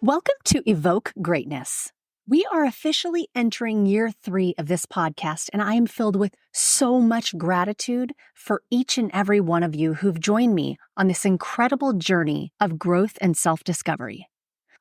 Welcome to Evoke Greatness. We are officially entering year 3 of this podcast, and I am filled with so much gratitude for each and every one of you who've joined me on this incredible journey of growth and self-discovery.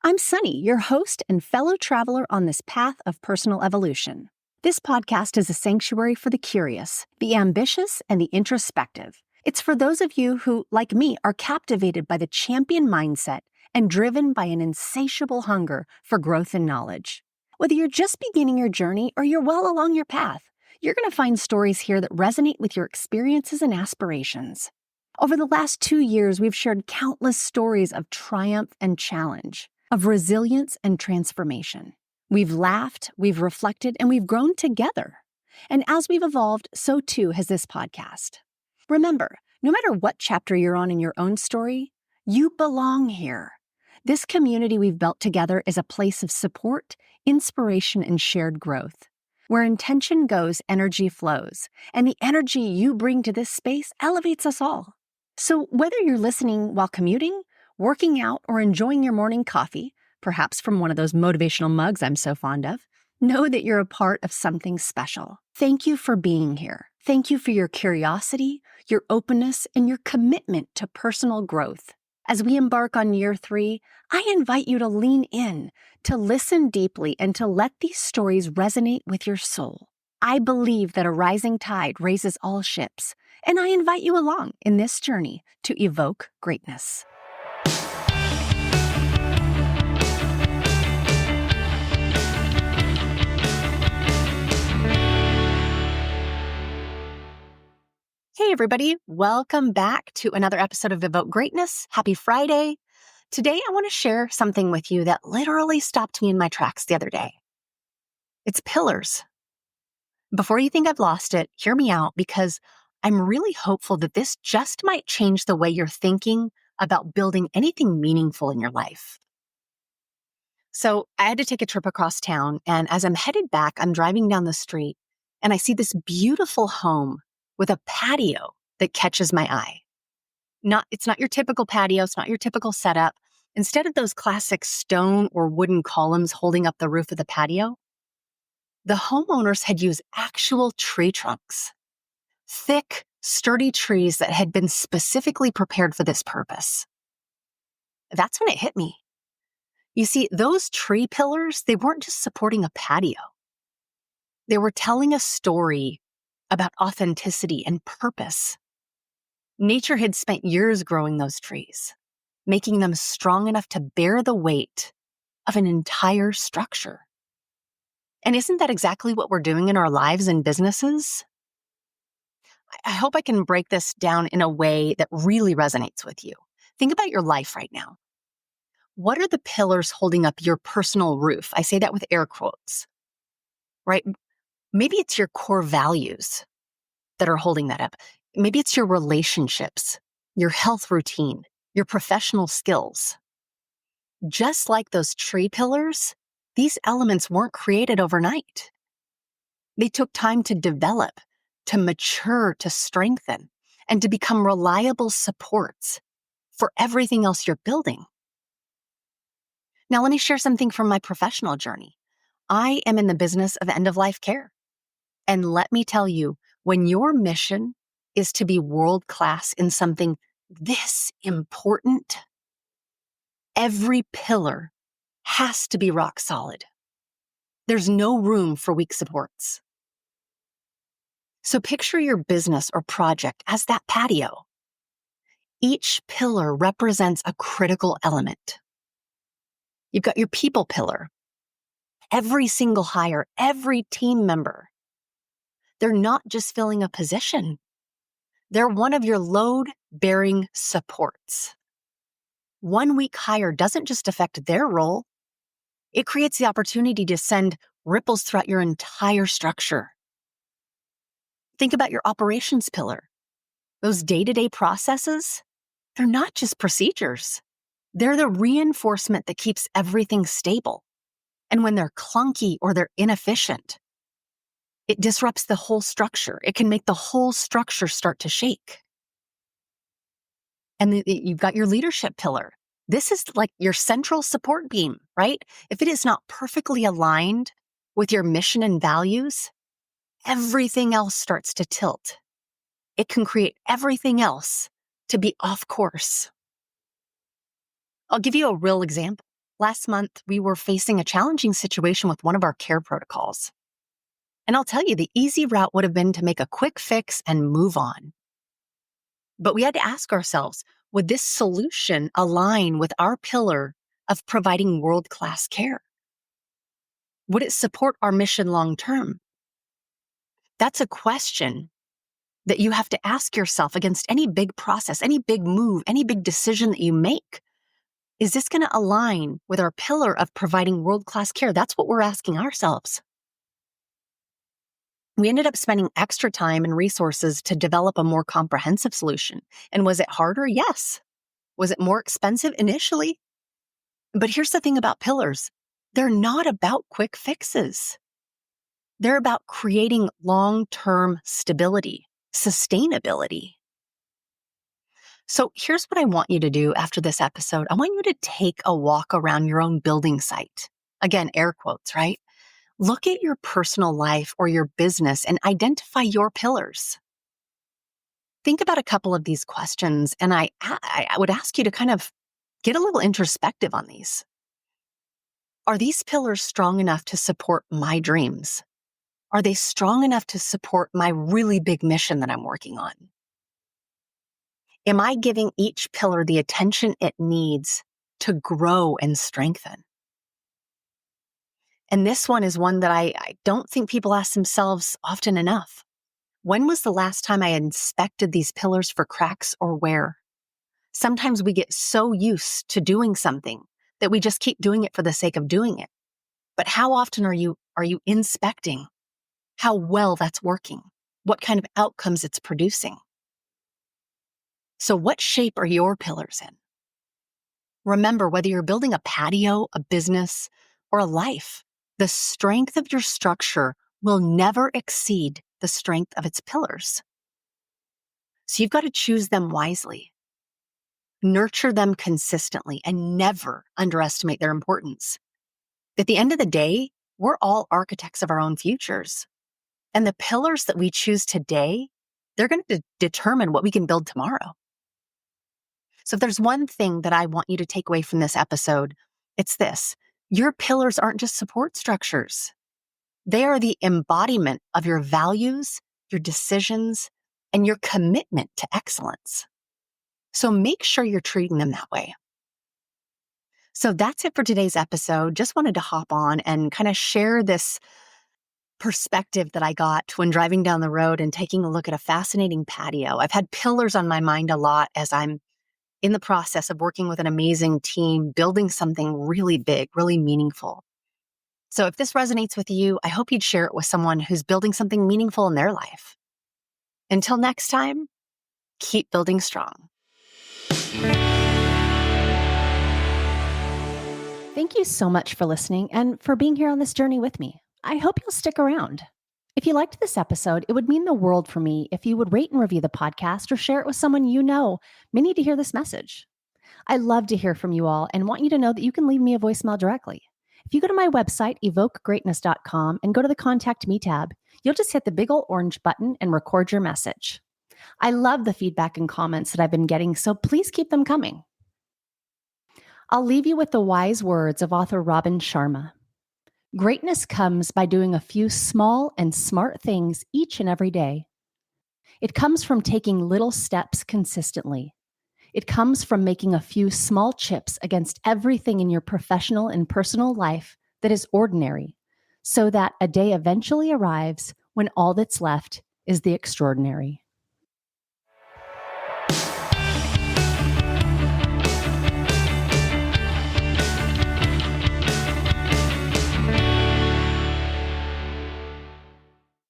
I'm Sunny, your host and fellow traveler on this path of personal evolution. This podcast is a sanctuary for the curious, the ambitious, and the introspective. It's for those of you who, like me, are captivated by the champion mindset and driven by an insatiable hunger for growth and knowledge. Whether you're just beginning your journey or you're well along your path, you're going to find stories here that resonate with your experiences and aspirations. Over the last 2 years, we've shared countless stories of triumph and challenge, of resilience and transformation. We've laughed, we've reflected, and we've grown together. And as we've evolved, so too has this podcast. Remember, no matter what chapter you're on in your own story, you belong here. This community we've built together is a place of support, inspiration, and shared growth. Where intention goes, energy flows, and the energy you bring to this space elevates us all. So whether you're listening while commuting, working out, or enjoying your morning coffee, perhaps from one of those motivational mugs I'm so fond of, know that you're a part of something special. Thank you for being here. Thank you for your curiosity, your openness, and your commitment to personal growth. As we embark on year 3, I invite you to lean in, to listen deeply, and to let these stories resonate with your soul. I believe that a rising tide raises all ships, and I invite you along in this journey to evoke greatness. Hey everybody, welcome back to another episode of Evoke Greatness. Happy Friday. Today I want to share something with you that literally stopped me in my tracks the other day. It's pillars. Before you think I've lost it, hear me out because I'm really hopeful that this just might change the way you're thinking about building anything meaningful in your life. So I had to take a trip across town, and as I'm headed back, I'm driving down the street and I see this beautiful home with a patio that catches my eye. It's not your typical patio. It's not your typical setup. Instead of those classic stone or wooden columns holding up the roof of the patio, the homeowners had used actual tree trunks, thick, sturdy trees that had been specifically prepared for this purpose. That's when it hit me. You see, those tree pillars, they weren't just supporting a patio. They were telling a story about authenticity and purpose. Nature had spent years growing those trees, making them strong enough to bear the weight of an entire structure. And isn't that exactly what we're doing in our lives and businesses? I hope I can break this down in a way that really resonates with you. Think about your life right now. What are the pillars holding up your personal roof? I say that with air quotes, right? Maybe it's your core values that are holding that up. Maybe it's your relationships, your health routine, your professional skills. Just like those tree pillars, these elements weren't created overnight. They took time to develop, to mature, to strengthen, and to become reliable supports for everything else you're building. Now, let me share something from my professional journey. I am in the business of end-of-life care. And let me tell you, when your mission is to be world-class in something this important, every pillar has to be rock solid. There's no room for weak supports. So picture your business or project as that patio. Each pillar represents a critical element. You've got your people pillar. Every single hire, every team member, they're not just filling a position. They're one of your load-bearing supports. 1 week hire doesn't just affect their role. It creates the opportunity to send ripples throughout your entire structure. Think about your operations pillar. Those day-to-day processes, they're not just procedures. They're the reinforcement that keeps everything stable. And when they're clunky or they're inefficient, it disrupts the whole structure. It can make the whole structure start to shake. And you've got your leadership pillar. This is like your central support beam, right? If it is not perfectly aligned with your mission and values, everything else starts to tilt. It can create everything else to be off course. I'll give you a real example. Last month, we were facing a challenging situation with one of our care protocols. And I'll tell you, the easy route would have been to make a quick fix and move on. But we had to ask ourselves, would this solution align with our pillar of providing world-class care? Would it support our mission long-term? That's a question that you have to ask yourself against any big process, any big move, any big decision that you make. Is this going to align with our pillar of providing world-class care? That's what we're asking ourselves. We ended up spending extra time and resources to develop a more comprehensive solution. And was it harder? Yes. Was it more expensive initially? But here's the thing about pillars. They're not about quick fixes. They're about creating long-term stability, sustainability. So here's what I want you to do after this episode. I want you to take a walk around your own building site. Again, air quotes, right? Look at your personal life or your business and identify your pillars. Think about a couple of these questions, and I would ask you to kind of get a little introspective on these. Are these pillars strong enough to support my dreams? Are they strong enough to support my really big mission that I'm working on? Am I giving each pillar the attention it needs to grow and strengthen? And this one is one that I don't think people ask themselves often enough. When was the last time I inspected these pillars for cracks or wear? Sometimes we get so used to doing something that we just keep doing it for the sake of doing it. But how often are you inspecting how well that's working? What kind of outcomes it's producing? So what shape are your pillars in? Remember, whether you're building a patio, a business, or a life, the strength of your structure will never exceed the strength of its pillars. So you've got to choose them wisely. Nurture them consistently and never underestimate their importance. At the end of the day, we're all architects of our own futures. And the pillars that we choose today, they're going to determine what we can build tomorrow. So if there's one thing that I want you to take away from this episode, it's this. Your pillars aren't just support structures. They are the embodiment of your values, your decisions, and your commitment to excellence. So make sure you're treating them that way. So that's it for today's episode. Just wanted to hop on and kind of share this perspective that I got when driving down the road and taking a look at a fascinating patio. I've had pillars on my mind a lot as I'm in the process of working with an amazing team, building something really big, really meaningful. So if this resonates with you, I hope you'd share it with someone who's building something meaningful in their life. Until next time, keep building strong. Thank you so much for listening and for being here on this journey with me. I hope you'll stick around. If you liked this episode, it would mean the world for me if you would rate and review the podcast or share it with someone you know may need to hear this message. I love to hear from you all and want you to know that you can leave me a voicemail directly. If you go to my website, evokegreatness.com, and go to the Contact Me tab, you'll just hit the big old orange button and record your message. I love the feedback and comments that I've been getting, so please keep them coming. I'll leave you with the wise words of author Robin Sharma. Greatness comes by doing a few small and smart things each and every day. It comes from taking little steps consistently. It comes from making a few small chips against everything in your professional and personal life that is ordinary, so that a day eventually arrives when all that's left is the extraordinary.